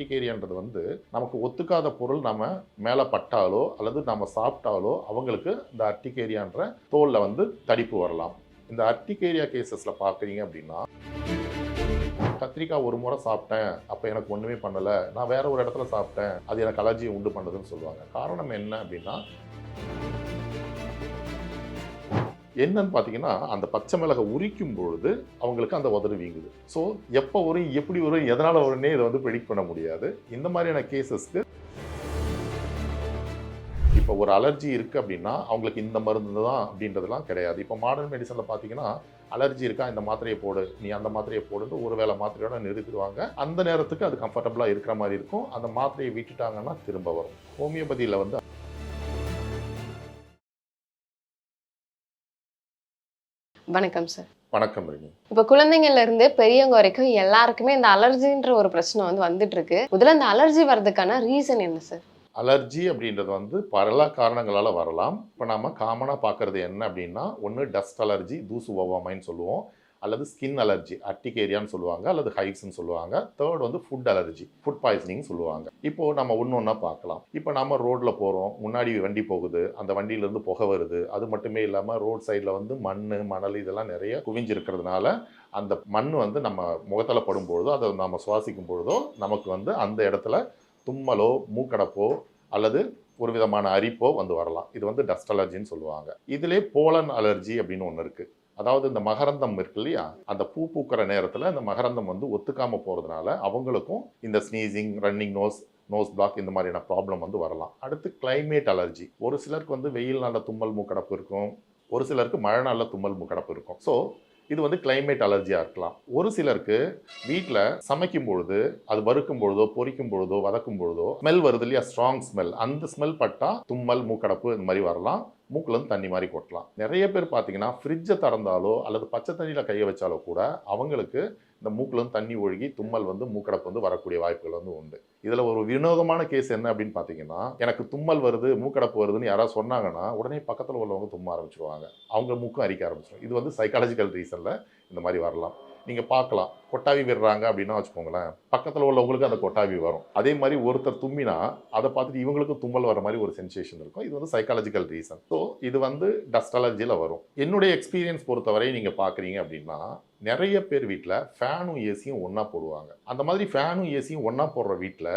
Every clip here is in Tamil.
அர்டிகேரியான்றது வந்து நமக்கு ஒத்துக்காத பொருள் நம்ம மேலே பட்டாலோ அல்லது நம்ம சாப்பிட்டாலோ அவங்களுக்கு இந்த அர்டிகேரியான்ற தோலில் வந்து தடிப்பு வரலாம். இந்த அர்டிகேரியா கேசஸில் பார்க்குறீங்க அப்படின்னா, கத்திரிக்காய் ஒரு முறை சாப்பிட்டேன், அப்போ எனக்கு ஒன்றுமே பண்ணலை, நான் வேற ஒரு இடத்துல சாப்பிட்டேன், அது எனக்கு அலர்ஜியை உண்டு பண்ணுதுன்னு சொல்லுவாங்க. காரணம் என்ன அப்படின்னா, என்னன்னு பார்த்தீங்கன்னா, அந்த பச்சை மிளகை உரிக்கும் பொழுது அவங்களுக்கு அந்த உதடு வீங்குது. ஸோ எப்போ வரும், எப்படி வரும், எதனால் வரும்னே இதை வந்து ப்ரெடிக்ட் பண்ண முடியாது. இந்த மாதிரியான கேசஸ்க்கு இப்போ ஒரு அலர்ஜி இருக்குது அப்படின்னா அவங்களுக்கு இந்த மருந்து தான் அப்படின்றதுலாம் கிடையாது. இப்போ மாடர்ன் மெடிசனில் பார்த்தீங்கன்னா, அலர்ஜி இருக்கா, இந்த மாத்திரையை போடு, நீ அந்த மாத்திரையை போடுன்னு ஒரு வேளை மாத்திரையோட நிறுத்திடுவாங்க. அந்த நேரத்துக்கு அது கம்ஃபர்டபுளாக இருக்கிற மாதிரி இருக்கும். அந்த மாத்திரையை விட்டுட்டாங்கன்னா திரும்ப வரும். ஹோமியோபதியில் வந்து வணக்கம் சார். வணக்கம் ரஜினி. இப்போ குழந்தைங்கள்ல இருந்து பெரியவங்க வரைக்கும் எல்லாருக்குமே இந்த அலர்ஜின்ற ஒரு பிரச்சனை வந்து வந்துட்டு இருக்கு. முதல்ல இந்த அலர்ஜி வர்றதுக்கான ரீசன் என்ன சார்? அலர்ஜி அப்படின்றது வந்து பல காரணங்களால் வரலாம். இப்போ நம்ம காமனாக பார்க்குறது என்ன அப்படின்னா, ஒன்று டஸ்ட் அலர்ஜி, தூசு ஒவ்வாமைன்னு சொல்லுவோம், அல்லது ஸ்கின் அலர்ஜி, அர்டிகேரியான்னு சொல்லுவாங்க, அல்லது ஹைவ்ஸ்ன்னு சொல்லுவாங்க. தேர்ட் வந்து ஃபுட் அலர்ஜி, ஃபுட் பாய்சனிங் சொல்லுவாங்க. இப்போது நம்ம ஒன்று ஒன்றா பார்க்கலாம். இப்போ நம்ம ரோட்டில் போகிறோம், முன்னாடி வண்டி போகுது, அந்த வண்டியிலேருந்து புகை வருது. அது மட்டுமே இல்லாமல் ரோட் சைடில் வந்து மண், மணல் இதெல்லாம் நிறைய குவிஞ்சிருக்கிறதுனால அந்த மண் வந்து நம்ம முகத்தில் படும்பொழுதோ அதை நம்ம சுவாசிக்கும் பொழுதோ நமக்கு வந்து அந்த இடத்துல தும்மலோ, மூக்கடப்போ அல்லது ஒரு விதமான அரிப்போ வந்து வரலாம். இது வந்து டஸ்ட் அலர்ஜின்னு சொல்லுவாங்க. இதிலே போலன் அலர்ஜி அப்படின்னு ஒன்று இருக்குது. அதாவது இந்த மகரந்தம் இருக்கு இல்லையா, அந்த பூ பூக்கிற நேரத்தில் இந்த மகரந்தம் வந்து ஒத்துக்காமல் போகிறதுனால அவங்களுக்கும் இந்த ஸ்னீசிங், ரன்னிங் நோஸ் பிளாக் இந்த மாதிரியான ப்ராப்ளம் வந்து வரலாம். அடுத்து கிளைமேட் அலர்ஜி. ஒரு சிலருக்கு வந்து வெயில் நாளில் தும்மல் மூக்கடப்பு இருக்கும், ஒரு சிலருக்கு மழை நாளில் தும்மல் மூக்கடப்பு இருக்கும். ஸோ இது வந்து கிளைமேட் அலர்ஜியாக இருக்கலாம். ஒரு சிலருக்கு வீட்டில் சமைக்கும் பொழுது, அது வறுக்கும் பொழுதோ, பொரிக்கும் பொழுதோ, வதக்கும் பொழுதோ ஸ்மெல் வருது இல்லையா, ஸ்ட்ராங் ஸ்மெல், அந்த ஸ்மெல் பட்டால் தும்மல், மூக்கடப்பு இந்த மாதிரி வரலாம். மூக்குலேருந்து தண்ணி மாதிரி கொட்டலாம். நிறைய பேர் பார்த்தீங்கன்னா ஃப்ரிட்ஜை திறந்தாலோ அல்லது பச்சை தண்ணியில் கையை வச்சாலோ கூட அவங்களுக்கு இந்த மூக்குலேருந்து தண்ணி ஒழுகி தும்மல் வந்து மூக்கடப்பு வந்து வரக்கூடிய வாய்ப்புகள் வந்து உண்டு. இதில் ஒரு வினோதமான கேஸ் என்ன அப்படின்னு பார்த்தீங்கன்னா, எனக்கு தும்மல் வருது, மூக்கடப்பு வருதுன்னு யாராவது சொன்னாங்கன்னா உடனே பக்கத்தில் உள்ளவங்க தும்ம ஆரம்பிச்சிருவாங்க, அவங்க மூக்கும் அரிக்க ஆரம்பிச்சிடும். இது வந்து சைக்காலஜிக்கல் ரீசனில் இந்த மாதிரி வரலாம். நீங்கள் பார்க்கலாம், கொட்டாவி விடுறாங்க அப்படின்னா வச்சுக்கோங்களேன், பக்கத்தில் உள்ளவங்களுக்கு அந்த கொட்டாவி வரும். அதே மாதிரி ஒருத்தர் தும்மினா அதை பார்த்துட்டு இவங்களுக்கும் தும்மல் வர மாதிரி ஒரு சென்சேஷன் இருக்கும். இது வந்து சைக்காலஜிக்கல் ரீசன். ஸோ இது வந்து டஸ்ட் அலர்ஜியில் வரும். என்னுடைய எக்ஸ்பீரியன்ஸ் பொறுத்தவரை நீங்கள் பார்க்குறீங்க அப்படின்னா, நிறைய பேர் வீட்டில் ஃபேனும் ஏசியும் ஒன்றா போடுவாங்க. அந்த மாதிரி ஃபேனும் ஏசியும் ஒன்றா போடுற வீட்டில்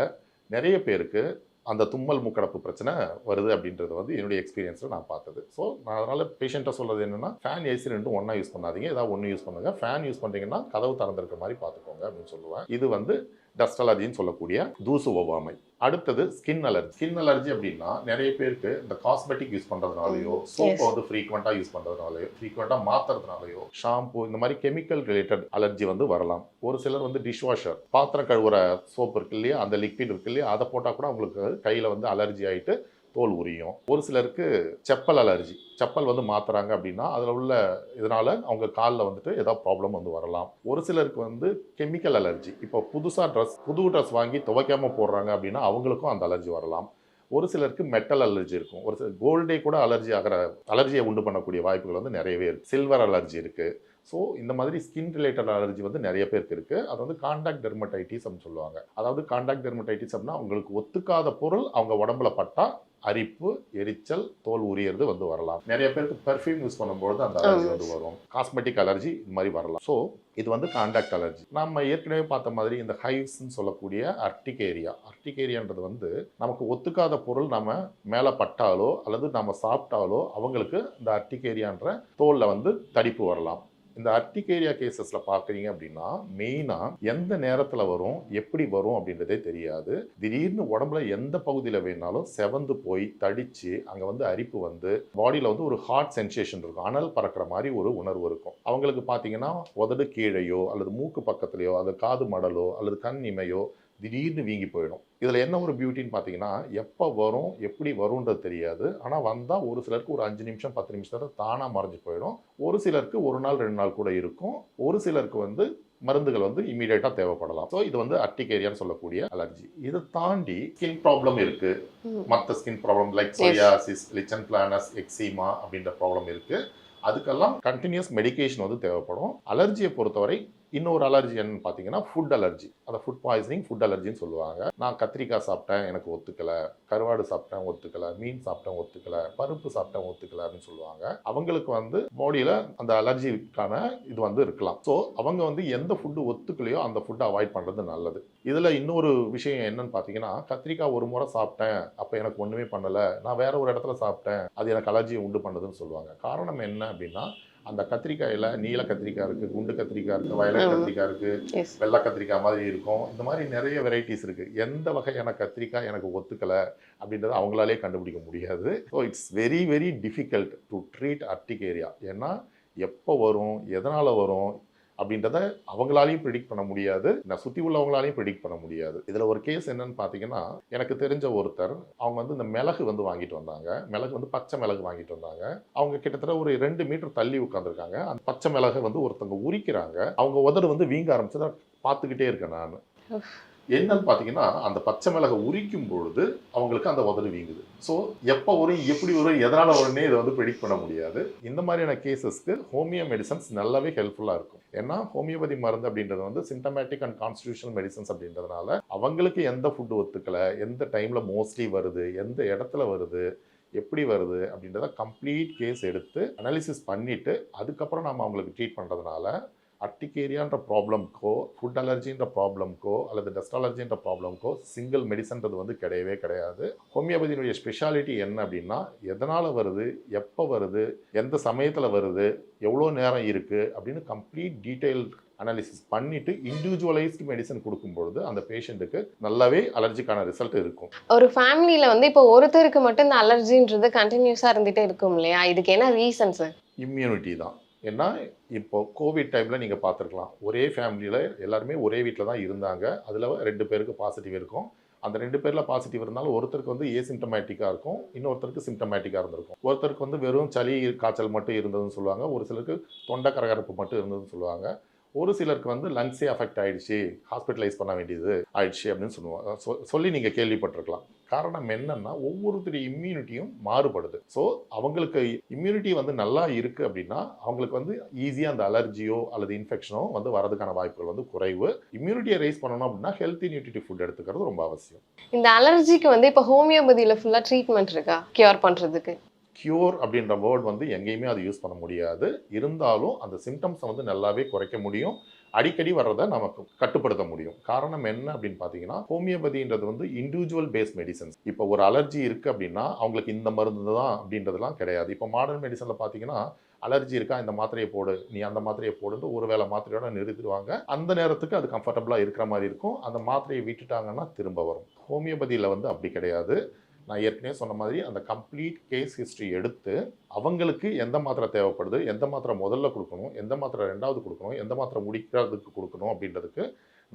நிறைய பேருக்கு அந்த தும்மல் மூக்கடப்பு பிரச்சனை வருது அப்படின்றது வந்து என்னுடைய எக்ஸ்பீரியன்ஸில் நான் பார்த்தது. ஸோ நான் அதனால் பேஷண்ட்டாக சொல்கிறது என்னென்னா, ஃபேன் ஏசி ரெண்டும் ஒன்றா யூஸ் பண்ணாதீங்க, ஏதாவது ஒன்று யூஸ் பண்ணுங்கள். ஃபேன் யூஸ் பண்ணுறீங்கன்னா கதவு திறந்திருக்கிற மாதிரி பார்த்துக்கோங்க அப்படின்னு சொல்லுவேன். இது வந்து டஸ்ட் அலர்ஜின்னு சொல்லக்கூடிய தூசு ஒவ்வாமை. அடுத்தது ஸ்கின் அலர்ஜி. ஸ்கின் அலர்ஜி அப்படின்னா நிறைய பேருக்கு இந்த காஸ்மெட்டிக் யூஸ் பண்ணுறதுனாலையோ, சோப்பை வந்து ஃப்ரீக்வெண்ட்டாக யூஸ் பண்ணுறதுனாலையோ, ஃப்ரீக்வெண்ட்டாக மாற்றுறதுனாலையோ, ஷாம்பு இந்த மாதிரி கெமிக்கல் ரிலேட்டட் அலர்ஜி வந்து வரலாம். ஒரு சிலர் வந்து டிஷ் வாஷர், பாத்திரம் கழுவுற சோப்பு இருக்கு இல்லையா, அந்த லிக்விட் இருக்கு இல்லையா, அதை போட்டால் கூட அவங்களுக்கு கையில் வந்து அலர்ஜி ஆகிட்டு தோல் உரியும். ஒரு சிலருக்கு செப்பல் அலர்ஜி, செப்பல் வந்து மாற்றுறாங்க அப்படின்னா அதில் உள்ள இதனால் அவங்க காலில் வந்துட்டு ஏதாவது ப்ராப்ளம் வந்து வரலாம். ஒரு சிலருக்கு வந்து கெமிக்கல் அலர்ஜி, இப்போ புது ட்ரெஸ் வாங்கி துவைக்காமல் போடுறாங்க அப்படின்னா அவங்களுக்கும் அந்த அலர்ஜி வரலாம். ஒரு சிலருக்கு மெட்டல் அலர்ஜி இருக்கும். ஒரு சிலர் கோல்டே கூட அலர்ஜியை உண்டு பண்ணக்கூடிய வாய்ப்புகள் வந்து நிறையவே இருக்குது. சில்வர் அலர்ஜி இருக்குது. ஸோ இந்த மாதிரி ஸ்கின் ரிலேட்டட் அலர்ஜி வந்து நிறைய பேருக்கு இருக்குது. அது வந்து காண்டாக்ட் டெர்மடைட்டிஸ் அப்படின்னு சொல்லுவாங்க. அதாவது காண்டாக்ட் டெர்மடைட்டிஸ் அப்படின்னா அவங்களுக்கு ஒத்துக்காத பொருள் அவங்க உடம்புல பட்டால் அரிப்பு, எரிச்சல், தோல் உரியறது வந்து வரலாம். நிறைய பேருக்கு பெர்ஃப்யூம் யூஸ் பண்ணும்போது அந்த அலர்ஜி வந்து வரும். காஸ்மெட்டிக் அலர்ஜி இந்த மாதிரி வரலாம். ஸோ இது வந்து காண்டாக்ட் அலர்ஜி. நம்ம ஏற்கனவே பார்த்த மாதிரி இந்த ஹைவ்ஸ்ன்னு சொல்லக்கூடிய அர்டிகேரியான்றது வந்து நமக்கு ஒத்துக்காத பொருள் நம்ம மேலே பட்டாலோ அல்லது நம்ம சாப்பிட்டாலோ அவங்களுக்கு இந்த அர்டிகேரியான்ற தோலில் வந்து தடிப்பு வரலாம். இந்த அர்டிகேரியா கேசஸில் பார்க்குறீங்க அப்படின்னா மெயினாக எந்த நேரத்தில் வரும், எப்படி வரும் அப்படின்றதே தெரியாது. திடீர்னு உடம்புல எந்த பகுதியில் வேணாலும் செவந்து போய் தடித்து அங்கே வந்து அரிப்பு வந்து பாடியில் வந்து ஒரு ஹாட் சென்சேஷன் இருக்கும், அனல் பறக்கிற மாதிரி ஒரு உணர்வு இருக்கும். அவங்களுக்கு பார்த்தீங்கன்னா உதடு கீழையோ அல்லது மூக்கு பக்கத்துலையோ அல்லது காது மடலோ அல்லது கண் இமையோ திடீர்னு வீங்கி போயிடும். இதில் என்ன ஒரு பியூட்டின்னு பார்த்தீங்கன்னா, எப்போ வரும், எப்படி வரும்ன்றது தெரியாது. ஆனால் வந்தால் ஒரு சிலருக்கு ஒரு 5 நிமிஷம் 10 நிமிஷத்தில் தானாக மறைஞ்சு போயிடும். ஒரு சிலருக்கு 1 நாள் 2 நாள் கூட இருக்கும். ஒரு சிலருக்கு வந்து மருந்துகள் வந்து இமீடியட்டாக தேவைப்படலாம். ஸோ இது வந்து அர்டிகேரியான்னு சொல்லக்கூடிய அலர்ஜி. இதை தாண்டி ஸ்கின் ப்ராப்ளம் இருக்குது. மற்ற skin problem like psoriasis, lichen planus, eczema அப்படின்ற ப்ராப்ளம் இருக்குது. அதுக்கெல்லாம் கண்டினியூஸ் மெடிகேஷன் வந்து தேவைப்படும். அலர்ஜியை பொறுத்தவரை இன்னொரு அலர்ஜி என்னன்னு பார்த்தீங்கன்னா ஃபுட் அலர்ஜி. அதை ஃபுட் பாய்சனிங், ஃபுட் அலர்ஜின்னு சொல்லுவாங்க. நான் கத்திரிக்காய் சாப்பிட்டேன் எனக்கு ஒத்துக்கலை, கருவாடு சாப்பிட்டேன் ஒத்துக்கலை, மீன் சாப்பிட்டேன் ஒத்துக்கலை, பருப்பு சாப்பிட்டேன் ஒத்துக்கலை அப்படின்னு சொல்லுவாங்க. அவங்களுக்கு வந்து பாடியில் அந்த அலர்ஜிக்கான இது வந்து இருக்கலாம். ஸோ அவங்க வந்து எந்த ஃபுட்டு ஒத்துக்கலையோ அந்த ஃபுட்டை அவாய்ட் பண்ணுறது நல்லது. இதில் இன்னொரு விஷயம் என்னன்னு பார்த்தீங்கன்னா, கத்திரிக்காய் ஒரு முறை சாப்பிட்டேன் அப்போ எனக்கு ஒன்றுமே பண்ணலை, நான் வேற ஒரு இடத்துல சாப்பிட்டேன் அது எனக்கு அலர்ஜியை உண்டு பண்ணுதுன்னு சொல்லுவாங்க. காரணம் என்ன அப்படின்னா, அந்த கத்திரிக்காயில் நீல கத்திரிக்காய் இருக்குது, குண்டு கத்திரிக்காய் இருக்குது, வயலட் கத்திரிக்காய் இருக்குது, வெள்ளை கத்திரிக்காய் மாதிரி இருக்கும். இந்த மாதிரி நிறைய வெரைட்டிஸ் இருக்குது. எந்த வகையான கத்திரிக்காய் எனக்கு ஒத்துக்கலை அப்படின்றத அவங்களாலே கண்டுபிடிக்க முடியாது. So it's very very difficult to treat urticaria. ஏன்னா எப்போ வரும், எதனால் வரும் அப்படின்றத அவங்களாலையும் ப்ரிடிக்ட் பண்ண முடியாது, நான் சுற்றி உள்ளவங்களாலையும் ப்ரிடிக்ட் பண்ண முடியாது. இதில் ஒரு கேஸ் என்னன்னு பார்த்தீங்கன்னா, எனக்கு தெரிஞ்ச ஒருத்தர் அவங்க வந்து இந்த மிளகு வந்து வாங்கிட்டு வந்தாங்க. மிளகு வந்து பச்சை மிளகு வாங்கிட்டு வந்தாங்க. அவங்க கிட்டத்தட்ட ஒரு 2 மீட்டர் தள்ளி உட்காந்துருக்காங்க. அந்த பச்சை மிளகை வந்து ஒருத்தவங்க உரிக்கிறாங்க. அவங்க உதடு வந்து வீங்க ஆரம்பிச்சதை பார்த்துக்கிட்டே இருக்கேன் நான். என்னன்னு பார்த்தீங்கன்னா, அந்த பச்சை மிளகை உரிக்கும் பொழுது அவங்களுக்கு அந்த உதடு வீங்குது. ஸோ எப்போ வரும், எப்படி வரும், எதனால் வரும்னே இதை வந்து ப்ரெடிக்ட் பண்ண முடியாது. இந்த மாதிரியான கேசஸ்க்கு ஹோமியோ மெடிசன்ஸ் நல்லாவே ஹெல்ப்ஃபுல்லாக இருக்கும். ஏன்னா ஹோமியோபதி மருந்து அப்படின்றது வந்து சிம்டமேட்டிக் அண்ட் கான்ஸ்டிடியூஷனல் மெடிசன்ஸ் அப்படின்றதுனால அவங்களுக்கு எந்த ஃபுட்டு ஒத்துக்கலை, எந்த டைமில் மோஸ்ட்லி வருது, எந்த இடத்துல வருது, எப்படி வருது அப்படின்றத கம்ப்ளீட் கேஸ் எடுத்து அனாலிசிஸ் பண்ணிவிட்டு அதுக்கப்புறம் நம்ம அவங்களுக்கு ட்ரீட் பண்ணுறதுனால அர்டிகேரியான்ற ப்ராப்ளம்க்கோ, ஃபுட் அலர்ஜின்ற ப்ராப்ளம்க்கோ அல்லது டஸ்ட் அலர்ஜின்ற ப்ராப்ளம்க்கோ சிங்கிள் மெடிசன்றது வந்து கிடையவே கிடையாது. ஹோமியோபதியினுடைய ஸ்பெஷாலிட்டி என்ன அப்படின்னா, எதனால் வருது, எப்போ வருது, எந்த சமயத்தில் வருது, எவ்வளோ நேரம் இருக்குது அப்படின்னு கம்ப்ளீட் டீட்டெயில் அனாலிசிஸ் பண்ணிட்டு இண்டிவிஜுவலைஸ்டு மெடிசன் கொடுக்கும்பொழுது அந்த பேஷண்ட்டுக்கு நல்லாவே அலர்ஜிக்கான ரிசல்ட் இருக்கும். ஒரு ஃபேமிலியில் வந்து இப்போ ஒருத்தருக்கு மட்டும் இந்த அலர்ஜின்றது கண்டினியூஸாக இருந்துகிட்டே இருக்கும் இல்லையா? இதுக்கு என்ன ரீசன் சார்? இம்யூனிட்டி தான். ஏன்னா இப்போ கோவிட் டைமில் நீங்கள் பார்த்துருக்கலாம், ஒரே ஃபேமிலியில் எல்லாருமே ஒரே வீட்டில் தான் இருந்தாங்க. அதில் 2 பேருக்கு பாசிட்டிவ் இருக்கும். அந்த 2 பேரில் பாசிட்டிவ் இருந்தாலும் ஒருத்தருக்கு வந்து ஏசிம்டமேட்டிக்காக இருக்கும், இன்னொருத்தருக்கு சிம்டமேட்டிக்காக இருந்திருக்கும். ஒருத்தருக்கு வந்து வெறும் சளி காய்ச்சல் மட்டும் இருந்ததுன்னு சொல்லுவாங்க, ஒரு சிலருக்கு தொண்டை கரகரப்பு மட்டும் இருந்ததுன்னு சொல்லுவாங்க, ஒரு சிலருக்கு வந்து லங்ஸே அஃபெக்ட் ஆகிடுச்சு, ஹாஸ்பிட்டலைஸ் பண்ண வேண்டியது ஆயிடுச்சு அப்படின்னு சொல்லுவாங்க. சொல்லி நீங்கள் கேள்விப்பட்டிருக்கலாம். காரணம் என்னன்னா, ஒவ்வொருத்தருடைய இம்யூனிட்டியும் மாறுபடுது. ஸோ அவங்களுக்கு இம்யூனிட்டி வந்து நல்லா இருக்குது அப்படின்னா அவங்களுக்கு வந்து ஈஸியாக அந்த அலர்ஜியோ அல்லது இன்ஃபெக்ஷனோ வந்து வரதுக்கான வாய்ப்புகள் வந்து குறைவு. இம்யூனிட்டியை ரைஸ் பண்ணணும் அப்படின்னா ஹெல்த்தி நியூட்ரிட்டிவ் ஃபுட் எடுத்துக்கிறது ரொம்ப அவசியம். இந்த அலர்ஜிக்கு வந்து இப்போ ஹோமியோபதியில் ஃபுல்லாக ட்ரீட்மெண்ட் இருக்கா கியூர் பண்ணுறதுக்கு? கியூர் அப்படின்ற வேர்ட் வந்து எங்கேயுமே அது யூஸ் பண்ண முடியாது. இருந்தாலும் அந்த சிம்டம்ஸை வந்து நல்லாவே குறைக்க முடியும், அடிக்கடி வர்றதை நமக்கு கட்டுப்படுத்த முடியும். காரணம் என்ன அப்படின்னு பார்த்தீங்கன்னா, ஹோமியோபதின்றது வந்து இண்டிவிஜுவல் பேஸ்ட் மெடிசன்ஸ். இப்போ ஒரு அலர்ஜி இருக்குது அப்படின்னா அவங்களுக்கு இந்த மருந்து தான் அப்படின்றதுலாம் கிடையாது. இப்போ மாடர்ன் மெடிசனில் பார்த்தீங்கன்னா, அலர்ஜி இருக்கா, இந்த மாத்திரையை போடு, நீ அந்த மாத்திரையை போடுன்னு ஒரு வேளை மாத்திரையோட நிறுத்திடுவாங்க. அந்த நேரத்துக்கு அது கம்ஃபர்டபுளாக இருக்கிற மாதிரி இருக்கும். அந்த மாத்திரையை விட்டுட்டாங்கன்னா திரும்ப வரும். ஹோமியோபதியில் வந்து அப்படி கிடையாது. நான் ஏற்கனவே சொன்ன மாதிரி அந்த கம்ப்ளீட் கேஸ் ஹிஸ்ட்ரி எடுத்து அவங்களுக்கு எந்த மாத்திரை தேவைப்படுது, எந்த மாத்திரை முதல்ல கொடுக்கணும், எந்த மாத்திரை 2வது கொடுக்கணும், எந்த மாத்திரை முடிக்கிறதுக்கு கொடுக்கணும் அப்படின்றதுக்கு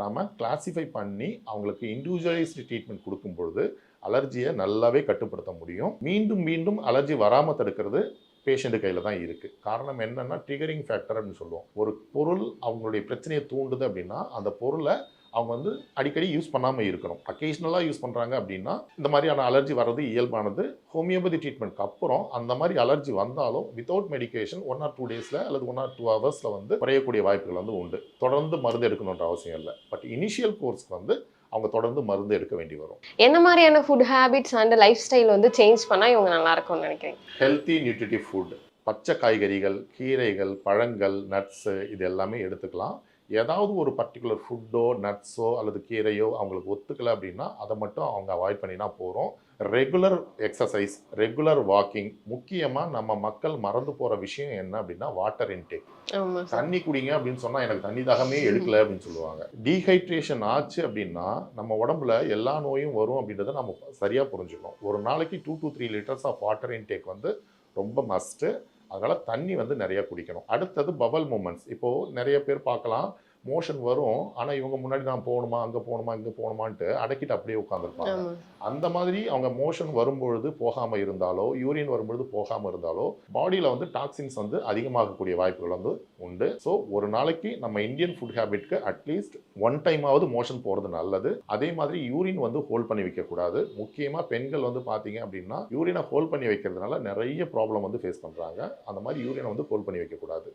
நாம் கிளாஸிஃபை பண்ணி அவங்களுக்கு இண்டிவிஜுவலைஸ்டு ட்ரீட்மெண்ட் கொடுக்கும்பொழுது அலர்ஜியை நல்லாவே கட்டுப்படுத்த முடியும். மீண்டும் மீண்டும் அலர்ஜி வராமல் தடுக்கிறது பேஷண்ட்டு கையில் தான் இருக்குது. காரணம் என்னென்னா, ட்ரிகரிங் ஃபேக்டர் அப்படின்னு சொல்லுவோம். ஒரு பொருள் அவங்களுடைய பிரச்சனையை தூண்டுது அப்படின்னா அந்த பொருளை அவங்க வந்து அடிக்கடி யூஸ் பண்ணாமல் இருக்கணும். அக்கேஷ்னலாக யூஸ் பண்ணுறாங்க அப்படின்னா இந்த மாதிரியான அலர்ஜி வர்றது இயல்பானது. ஹோமியோபதி ட்ரீட்மெண்ட்க்கு அப்புறம் அந்த மாதிரி அலர்ஜி வந்தாலும் வித்தவுட் மெடிக்கேஷன் 1 or 2 டேஸில் அல்லது 1 or 2 ஹவர்ஸில் வந்து குறையக்கூடிய வாய்ப்புகள் வந்து உண்டு. தொடர்ந்து மருந்து எடுக்கணுன்ற அவசியம் இல்லை. பட் இனிஷியல் கோர்ஸ்க்கு வந்து அவங்க தொடர்ந்து மருந்து எடுக்க வேண்டி வரும். என்ன மாதிரியான food habits and life style வந்து சேஞ்ச் பண்ணால் இவங்க நல்லா இருக்கும்னு நினைக்கிறேன்? ஹெல்த்தி நியூட்ரிட்டிவ் ஃபுட், பச்சை காய்கறிகள், கீரைகள், பழங்கள், நட்ஸு இது எல்லாமே எடுத்துக்கலாம். ஏதாவது ஒரு பர்டிகுலர் ஃபுட்டோ நட்ஸோ அல்லது கீரையோ அவங்களுக்கு ஒத்துக்கலை அப்படின்னா அதை மட்டும் அவங்க அவாய்ட் பண்ணினா போகிறோம். ரெகுலர் எக்ஸசைஸ், ரெகுலர் வாக்கிங், முக்கியமாக நம்ம மக்கள் மறந்து போகிற விஷயம் என்ன அப்படின்னா வாட்டர் இன்டேக். தண்ணி குடிங்க அப்படின்னு சொன்னால் எனக்கு தண்ணி தாகமே எடுக்கலை அப்படின்னு சொல்லுவாங்க. டீஹைட்ரேஷன் ஆச்சு அப்படின்னா நம்ம உடம்புல எல்லா நோயும் வரும் அப்படின்றத நம்ம சரியாக புரிஞ்சுக்கணும். ஒரு நாளைக்கு 2 to 3 liters of water intake வந்து ரொம்ப மஸ்ட்டு. அதனால் தண்ணி வந்து நிறையா குடிக்கணும். அடுத்தது பவல் மூமெண்ட்ஸ். இப்போது நிறைய பேர் பார்க்கலாம், மோஷன் வரும், ஆனால் இவங்க முன்னாடி நான் போகணுமா, அங்கே போகணுமா, இங்கே போகணுமான்ட்டு அடக்கிட்டு அப்படியே உட்காந்துருப்பாங்க. அந்த மாதிரி அவங்க மோஷன் வரும்பொழுது போகாமல் இருந்தாலோ, யூரின் வரும்பொழுது போகாமல் இருந்தாலோ பாடியில் வந்து டாக்ஸின்ஸ் வந்து அதிகமாகக்கூடிய வாய்ப்புகள் வந்து உண்டு. ஸோ ஒரு நாளைக்கு நம்ம இந்தியன் ஃபுட் ஹேபிட்க்கு அட்லீஸ்ட் 1 டைமாவது மோஷன் போகிறது நல்லது. அதே மாதிரி யூரின் வந்து ஹோல்ட் பண்ணி வைக்கக்கூடாது. முக்கியமாக பெண்கள் வந்து பார்த்தீங்க அப்படின்னா யூரினை ஹோல்ட் பண்ணி வைக்கிறதுனால நிறைய ப்ராப்ளம் வந்து ஃபேஸ் பண்ணுறாங்க. அந்த மாதிரி யூரினை வந்து ஹோல்ட் பண்ணி வைக்கக்கூடாது.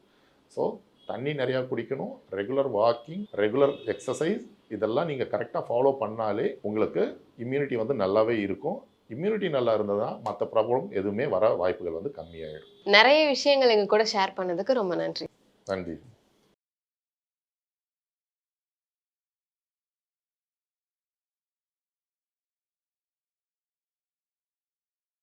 ஸோ தண்ணி நிறையா குடிக்கணும், ரெகுலர் வாக்கிங், ரெகுலர் எக்ஸசைஸ், இதெல்லாம் நீங்கள் கரெக்டாக ஃபாலோ பண்ணாலே உங்களுக்கு இம்யூனிட்டி வந்து நல்லாவே இருக்கும். இம்யூனிட்டி நல்லா இருந்ததுன்னா மற்ற ப்ராப்ளம் எதுவுமே வர வாய்ப்புகள் வந்து கம்மியாயிடும். நிறைய விஷயங்கள் எங்க கூட ஷேர் பண்ணதுக்கு ரொம்ப நன்றி. நன்றி.